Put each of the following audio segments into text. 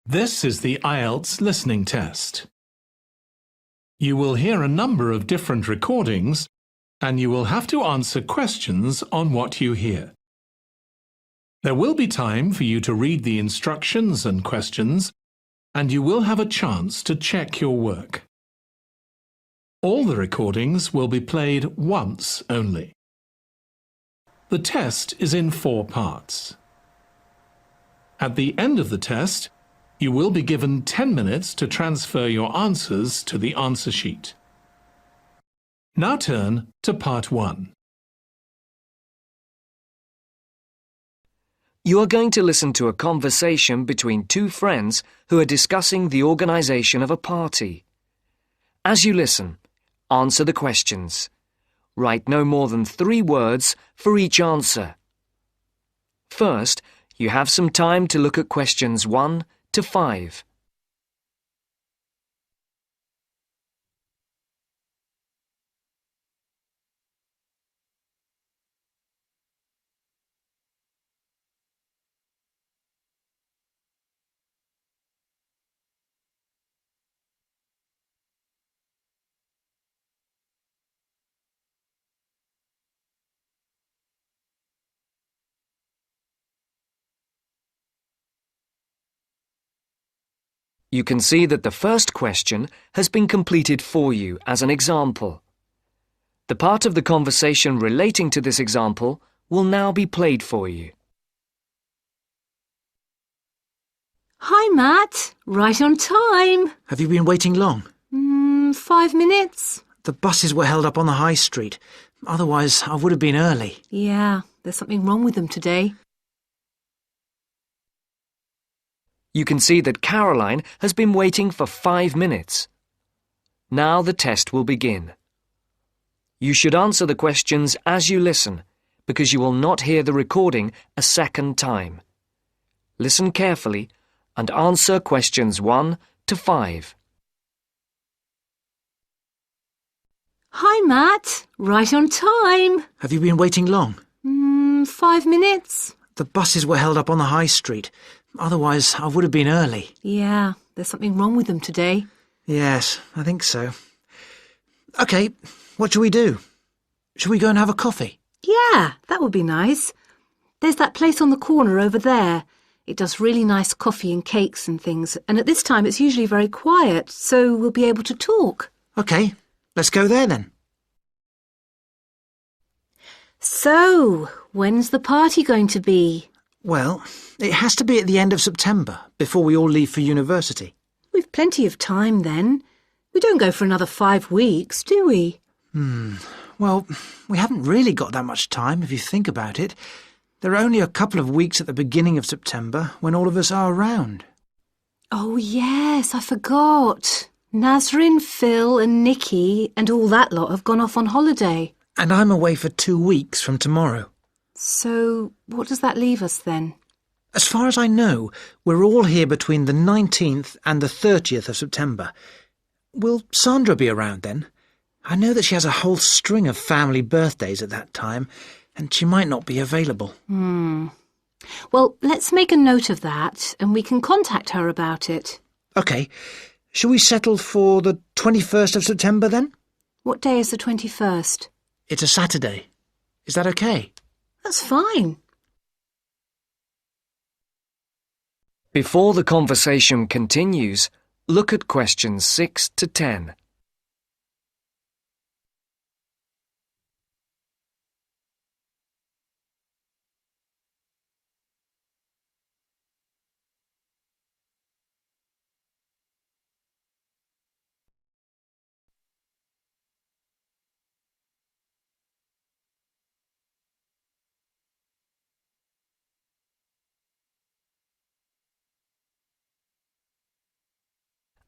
This is the Ielts listening test. You will hear a number of different recordings, and you will have to answer questions on what you hear. There will be time for you to read the instructions and questions, and you will have a chance to check your work. All the recordings will be played once only. The test is in 4 parts. At the end of the test, you will be given 10 minutes to transfer your answers to the answer sheet. Now turn to part 1. You are going to listen to a conversation between 2 friends who are discussing the organisation of a party. As you listen, answer the questions. Write no more than 3 words for each answer. First, you have some time to look at questions 1 to 5. You can see that the first question has been completed for you as an example. The part of the conversation relating to this example will now be played for you. Hi, Matt. Right on time. Have you been waiting long? 5 minutes. The buses were held up on the high street. Otherwise, I would have been early. Yeah, there's something wrong with them today. You can see that Caroline has been waiting for 5 minutes. Now the test will begin. You should answer the questions as you listen, because you will not hear the recording a second time. Listen carefully and answer questions 1 to 5. Hi, Matt. Right on time. Have you been waiting long? 5 minutes. The buses were held up on the high street. Otherwise, I would have been early. Yeah, there's something wrong with them today. Yes, I think so. OK, what shall we do? Shall we go and have a coffee? Yeah, that would be nice. There's that place on the corner over there. It does really nice coffee and cakes and things, and at this time it's usually very quiet, so we'll be able to talk. OK, let's go there then. So, when's the party going to be? Well, it has to be at the end of September, before we all leave for university. We've plenty of time then. We don't go for another 5 weeks, do we? Well, we haven't really got that much time, if you think about it. There are only a couple of weeks at the beginning of September when all of us are around. Oh, yes, I forgot. Nazrin, Phil and Nikki and all that lot have gone off on holiday. And I'm away for 2 weeks from tomorrow. So, what does that leave us then? As far as I know, we're all here between the 19th and the 30th of September. Will Sandra be around then? I know that she has a whole string of family birthdays at that time, and she might not be available. Well, let's make a note of that, and we can contact her about it. OK. Shall we settle for the 21st of September then? What day is the 21st? It's a Saturday. Is that OK? That's fine. Before the conversation continues, look at questions 6 to 10.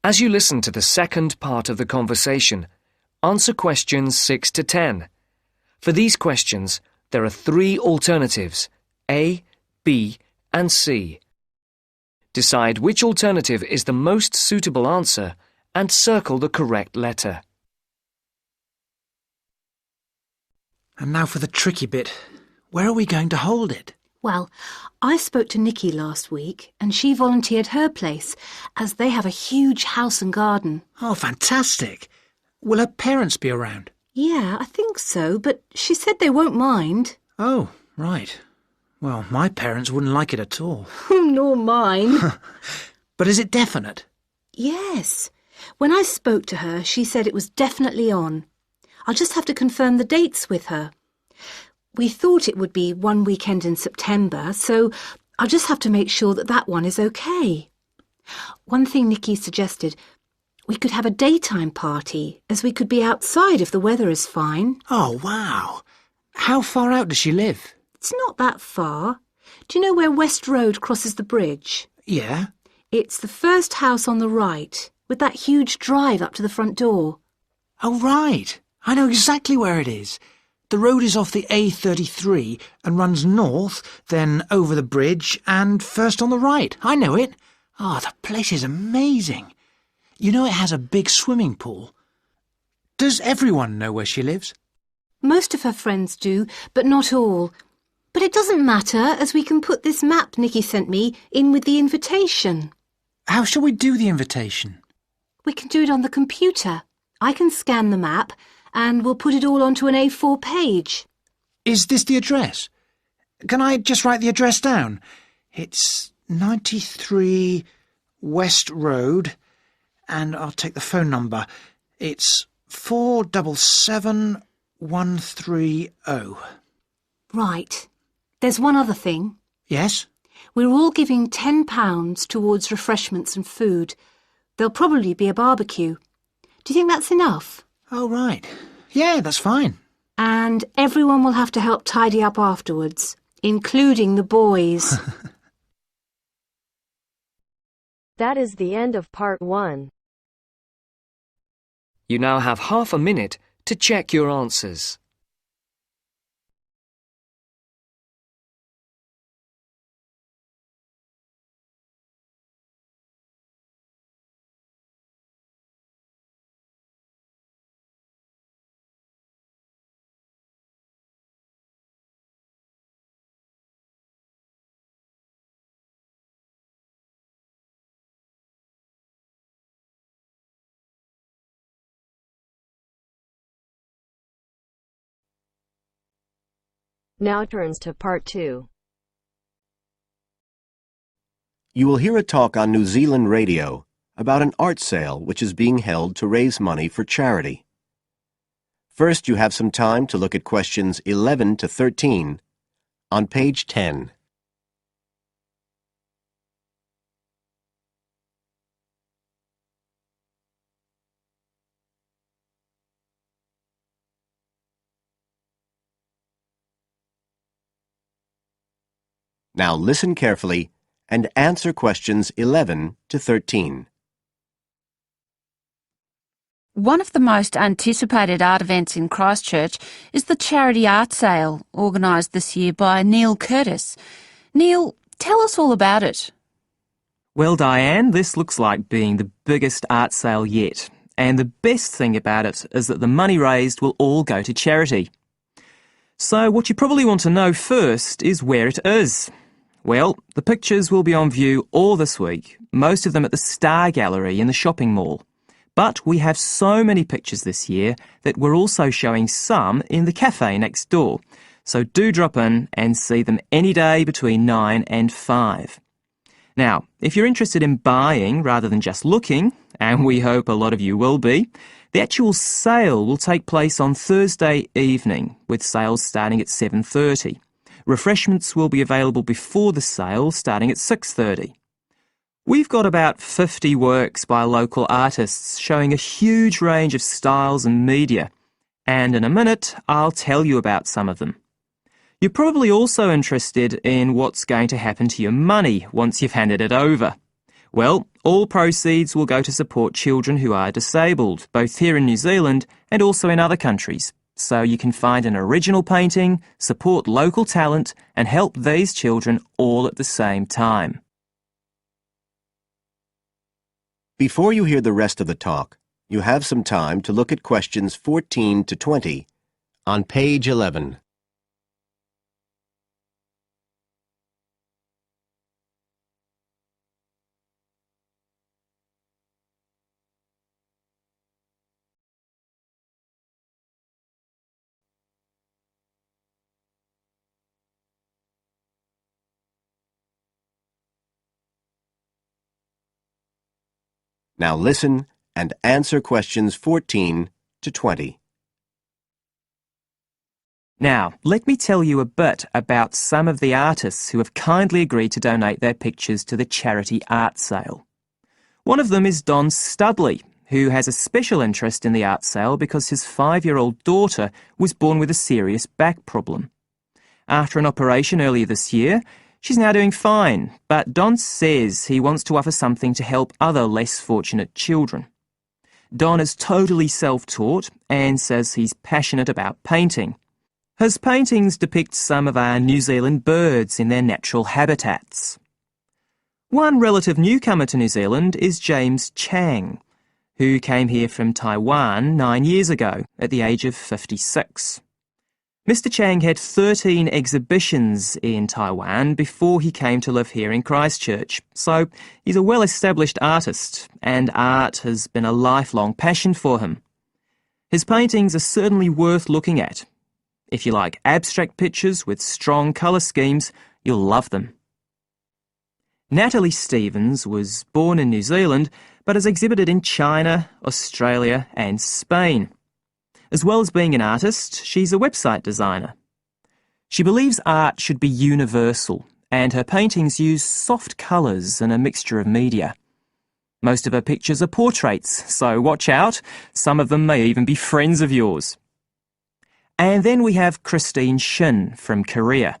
As you listen to the second part of the conversation, answer questions 6 to 10. For these questions, there are 3 alternatives, A, B, and C. Decide which alternative is the most suitable answer and circle the correct letter. And now for the tricky bit. Where are we going to hold it? Well, I spoke to Nikki last week and she volunteered her place as they have a huge house and garden. Oh, fantastic. Will her parents be around? Yeah, I think so, but she said they won't mind. Oh, right. Well, my parents wouldn't like it at all. Nor mine. But is it definite? Yes. When I spoke to her, she said it was definitely on. I'll just have to confirm the dates with her. We thought it would be one weekend in September, so I'll just have to make sure that that one is okay. One thing Nikki suggested, we could have a daytime party, as we could be outside if the weather is fine. Oh, wow. How far out does she live? It's not that far. Do you know where West Road crosses the bridge? Yeah. It's the first house on the right, with that huge drive up to the front door. Oh, right. I know exactly where it is. The road is off the A33 and runs north, then over the bridge and first on the right. I know it. Oh, the place is amazing. You know it has a big swimming pool. Does everyone know where she lives? Most of her friends do, but not all. But it doesn't matter, as we can put this map Nikki sent me in with the invitation. How shall we do the invitation? We can do it on the computer. I can scan the map and we'll put it all onto an A4 page. Is this the address? Can I just write the address down? It's 93 West Road, and I'll take the phone number. It's 477130. Right. There's one other thing. Yes? We're all giving £10 towards refreshments and food. There'll probably be a barbecue. Do you think that's enough? Oh, right. Yeah, that's fine. And everyone will have to help tidy up afterwards, including the boys. That is the end of part 1. You now have half a minute to check your answers. Now turns to part 2. You will hear a talk on New Zealand radio about an art sale which is being held to raise money for charity. First, you have some time to look at questions 11 to 13 on page 10. Now listen carefully and answer questions 11 to 13. One of the most anticipated art events in Christchurch is the charity art sale organised this year by Neil Curtis. Neil, tell us all about it. Well, Diane, this looks like being the biggest art sale yet. And the best thing about it is that the money raised will all go to charity. So what you probably want to know first is where it is. Well, the pictures will be on view all this week, most of them at the Star Gallery in the shopping mall. But we have so many pictures this year that we're also showing some in the cafe next door. So do drop in and see them any day between 9 and 5. Now, if you're interested in buying rather than just looking, and we hope a lot of you will be, the actual sale will take place on Thursday evening, with sales starting at 7:30. Refreshments will be available before the sale, starting at 6:30. We've got about 50 works by local artists showing a huge range of styles and media, and in a minute I'll tell you about some of them. You're probably also interested in what's going to happen to your money once you've handed it over. Well, all proceeds will go to support children who are disabled, both here in New Zealand and also in other countries. So you can find an original painting, support local talent, and help these children all at the same time. Before you hear the rest of the talk, you have some time to look at questions 14 to 20 on page 11. Now listen and answer questions 14 to 20. Now, let me tell you a bit about some of the artists who have kindly agreed to donate their pictures to the charity art sale. One of them is Don Stubley, who has a special interest in the art sale because his 5-year-old daughter was born with a serious back problem. After an operation earlier this year, she's now doing fine, but Don says he wants to offer something to help other less fortunate children. Don is totally self-taught and says he's passionate about painting. His paintings depict some of our New Zealand birds in their natural habitats. One relative newcomer to New Zealand is James Chang, who came here from Taiwan 9 years ago at the age of 56. Mr. Chang had 13 exhibitions in Taiwan before he came to live here in Christchurch, so he's a well-established artist, and art has been a lifelong passion for him. His paintings are certainly worth looking at. If you like abstract pictures with strong colour schemes, you'll love them. Natalie Stevens was born in New Zealand, but has exhibited in China, Australia and Spain. As well as being an artist, she's a website designer. She believes art should be universal, and her paintings use soft colours and a mixture of media. Most of her pictures are portraits, so watch out, some of them may even be friends of yours. And then we have Christine Shin from Korea.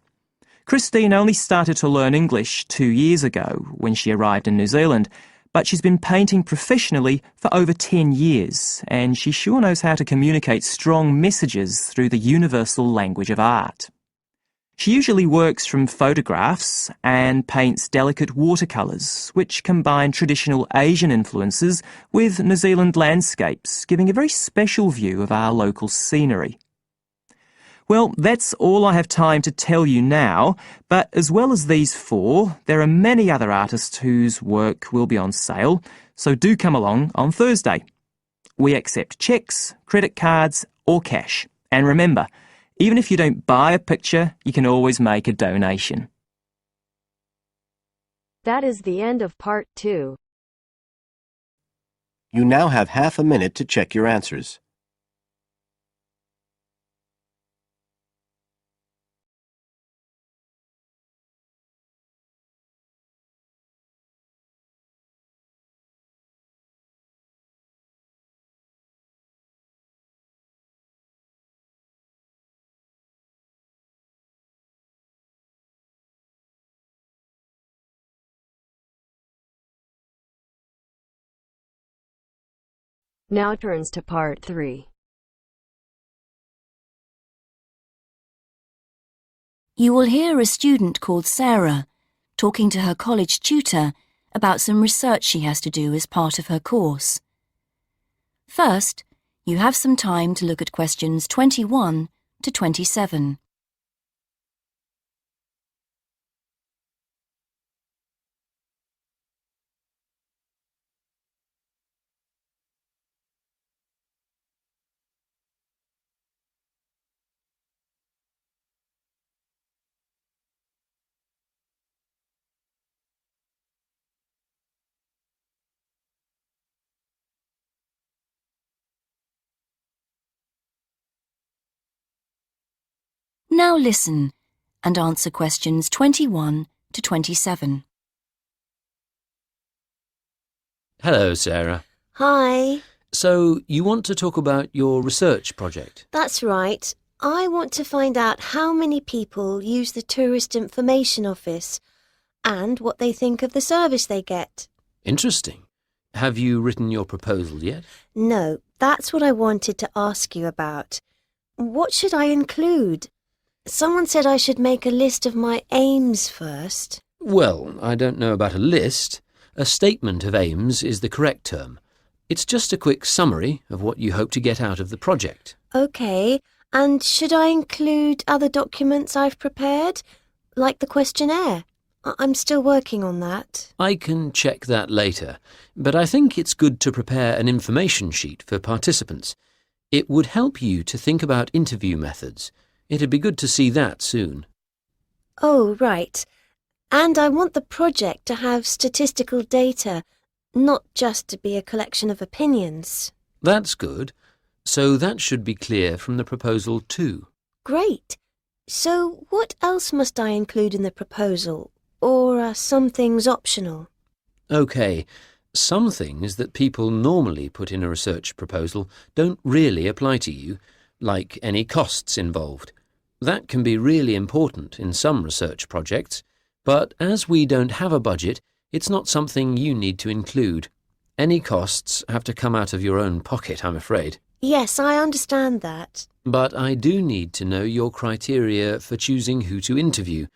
Christine only started to learn English 2 years ago when she arrived in New Zealand, but she's been painting professionally for over 10 years, and she sure knows how to communicate strong messages through the universal language of art. She usually works from photographs and paints delicate watercolours, which combine traditional Asian influences with New Zealand landscapes, giving a very special view of our local scenery. Well, that's all I have time to tell you now, but as well as these 4, there are many other artists whose work will be on sale, so do come along on Thursday. We accept cheques, credit cards or cash. And remember, even if you don't buy a picture, you can always make a donation. That is the end of part 2. You now have half a minute to check your answers. Now turns to part 3. You will hear a student called Sarah talking to her college tutor about some research she has to do as part of her course. First, you have some time to look at questions 21 to 27. Now listen and answer questions 21 to 27. Hello, Sarah. Hi. So, you want to talk about your research project? That's right. I want to find out how many people use the Tourist Information Office and what they think of the service they get. Interesting. Have you written your proposal yet? No, that's what I wanted to ask you about. What should I include? Someone said I should make a list of my aims first. Well, I don't know about a list. A statement of aims is the correct term. It's just a quick summary of what you hope to get out of the project. OK, and should I include other documents I've prepared, like the questionnaire? I'm still working on that. I can check that later, but I think it's good to prepare an information sheet for participants. It would help you to think about interview methods. It'd be good to see that soon. Oh, right. And I want the project to have statistical data, not just to be a collection of opinions. That's good. So that should be clear from the proposal too. Great. So what else must I include in the proposal? Or are some things optional? OK, some things that people normally put in a research proposal don't really apply to you, like any costs involved. That can be really important in some research projects, but as we don't have a budget, it's not something you need to include. Any costs have to come out of your own pocket, I'm afraid. Yes, I understand that. But I do need to know your criteria for choosing who to interview.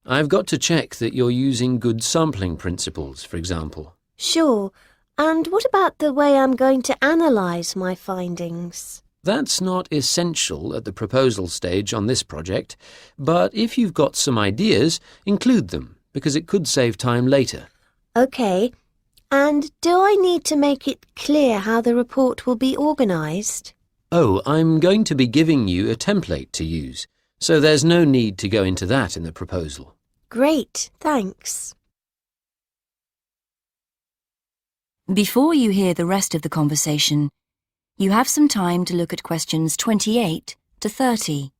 I've got to check that you're using good sampling principles, for example. Sure. And what about the way I'm going to analyse my findings? That's not essential at the proposal stage on this project, but if you've got some ideas, include them, because it could save time later. OK. And do I need to make it clear how the report will be organised? Oh, I'm going to be giving you a template to use, so there's no need to go into that in the proposal. Great, thanks. Before you hear the rest of the conversation, you have some time to look at questions 28 to 30.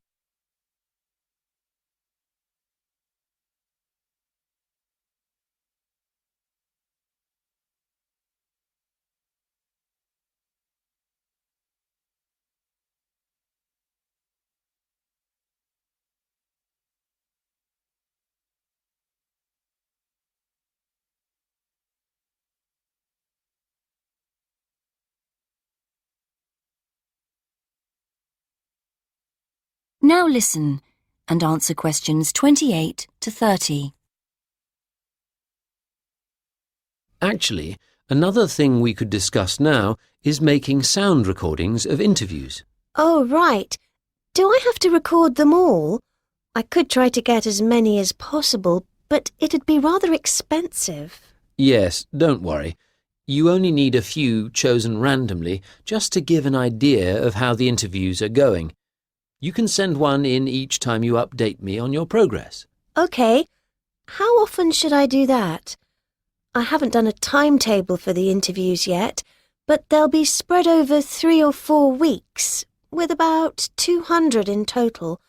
Now listen and answer questions 28 to 30. Actually, another thing we could discuss now is making sound recordings of interviews. Oh, right. Do I have to record them all? I could try to get as many as possible, but it'd be rather expensive. Yes, don't worry. You only need a few chosen randomly just to give an idea of how the interviews are going. You can send one in each time you update me on your progress. OK. How often should I do that? I haven't done a timetable for the interviews yet, but they'll be spread over 3 or 4 weeks, with about 200 in total.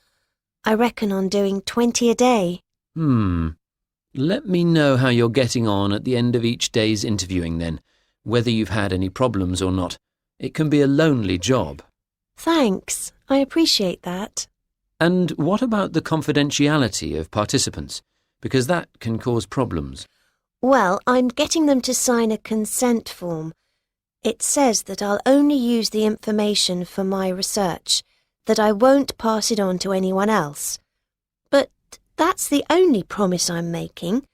I reckon on doing 20 a day. Let me know how you're getting on at the end of each day's interviewing then, whether you've had any problems or not. It can be a lonely job. Thanks. I appreciate that. And what about the confidentiality of participants? Because that can cause problems. Well, I'm getting them to sign a consent form. It says that I'll only use the information for my research, that I won't pass it on to anyone else. But that's the only promise I'm making.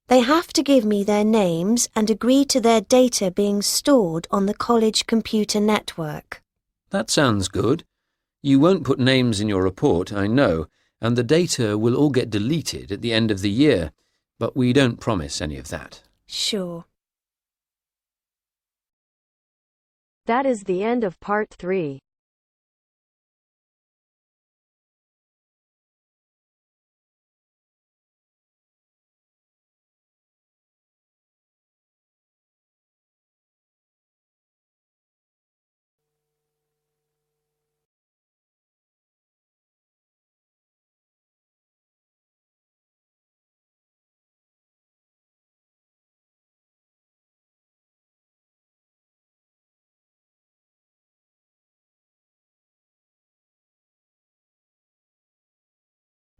They have to give me their names and agree to their data being stored on the college computer network. That sounds good. You won't put names in your report, I know, and the data will all get deleted at the end of the year, but we don't promise any of that. Sure. That is the end of part 3.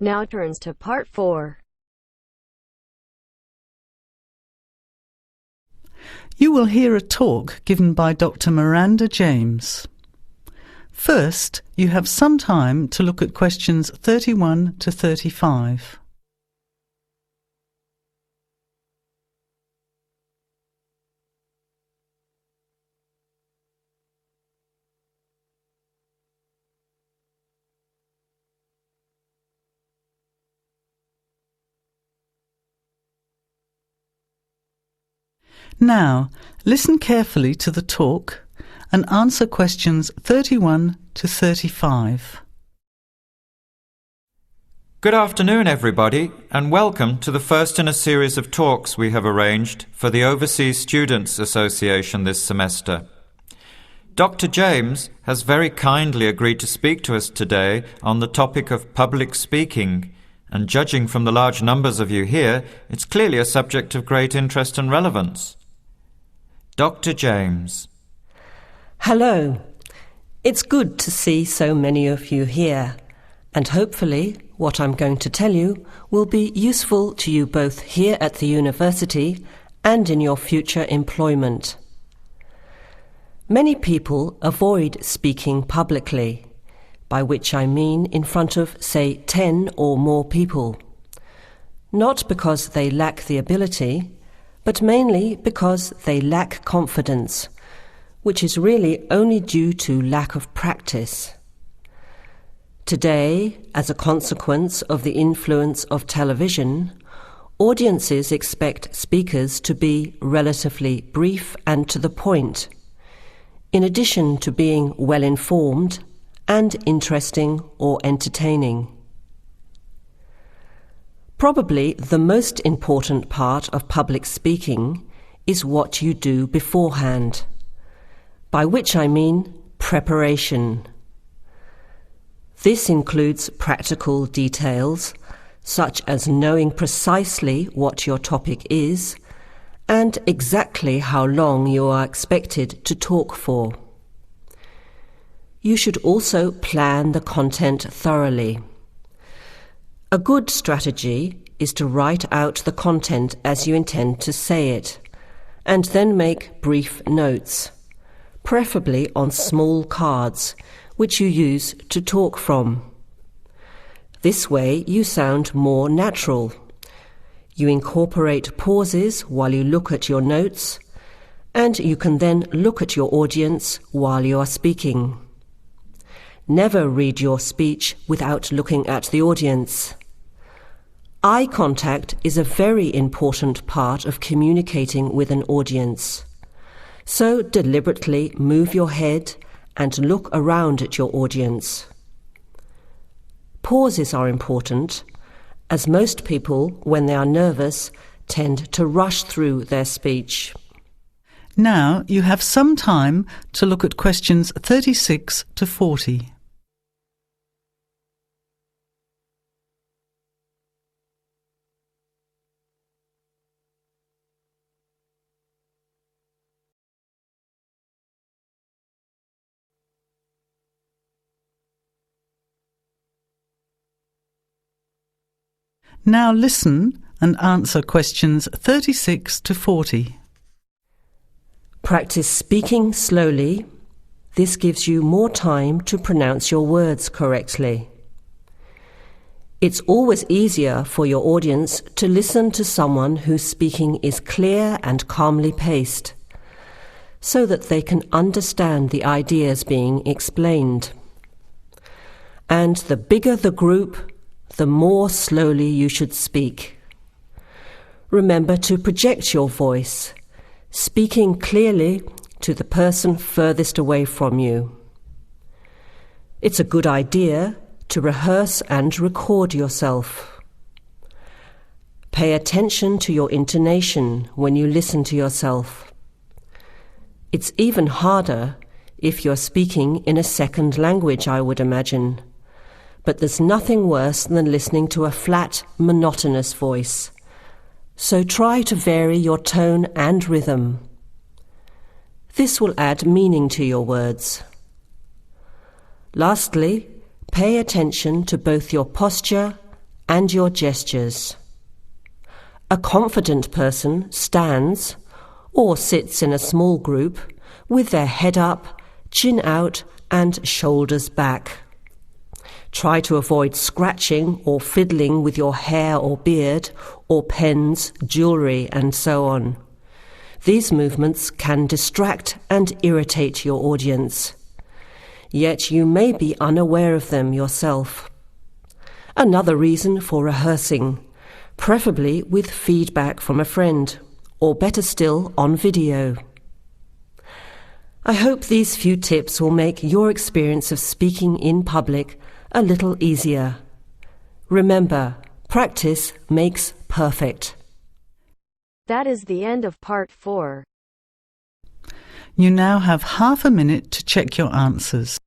Now turns to part 4. You will hear a talk given by Dr. Miranda James. First, you have some time to look at questions 31 to 35. Now, listen carefully to the talk and answer questions 31 to 35. Good afternoon, everybody, and welcome to the first in a series of talks we have arranged for the Overseas Students Association this semester. Dr. James has very kindly agreed to speak to us today on the topic of public speaking, and judging from the large numbers of you here, it's clearly a subject of great interest and relevance. Dr. James. Hello. It's good to see so many of you here, and hopefully what I'm going to tell you will be useful to you both here at the university and in your future employment. Many people avoid speaking publicly, by which I mean in front of, say, 10 or more people. Not because they lack the ability, but mainly because they lack confidence, which is really only due to lack of practice. Today, as a consequence of the influence of television, audiences expect speakers to be relatively brief and to the point, in addition to being well-informed and interesting or entertaining. Probably the most important part of public speaking is what you do beforehand, by which I mean preparation. This includes practical details, such as knowing precisely what your topic is and exactly how long you are expected to talk for. You should also plan the content thoroughly. A good strategy is to write out the content as you intend to say it, and then make brief notes, preferably on small cards, which you use to talk from. This way you sound more natural. You incorporate pauses while you look at your notes, and you can then look at your audience while you are speaking. Never read your speech without looking at the audience. Eye contact is a very important part of communicating with an audience. So deliberately move your head and look around at your audience. Pauses are important, as most people, when they are nervous, tend to rush through their speech. Now you have some time to look at questions 36 to 40. Now listen and answer questions 36 to 40. Practice speaking slowly. This gives you more time to pronounce your words correctly. It's always easier for your audience to listen to someone whose speaking is clear and calmly paced, so that they can understand the ideas being explained. And the bigger the group, the more slowly you should speak. Remember to project your voice, speaking clearly to the person furthest away from you. It's a good idea to rehearse and record yourself. Pay attention to your intonation when you listen to yourself. It's even harder if you're speaking in a second language, I would imagine. But there's nothing worse than listening to a flat, monotonous voice. So try to vary your tone and rhythm. This will add meaning to your words. Lastly, pay attention to both your posture and your gestures. A confident person stands or sits in a small group with their head up, chin out, and shoulders back. Try to avoid scratching or fiddling with your hair or beard, or pens, jewellery, and so on. These movements can distract and irritate your audience. Yet you may be unaware of them yourself. Another reason for rehearsing, preferably with feedback from a friend, or better still, on video. I hope these few tips will make your experience of speaking in public a little easier. Remember, practice makes perfect. That is the end of part 4. You now have half a minute to check your answers.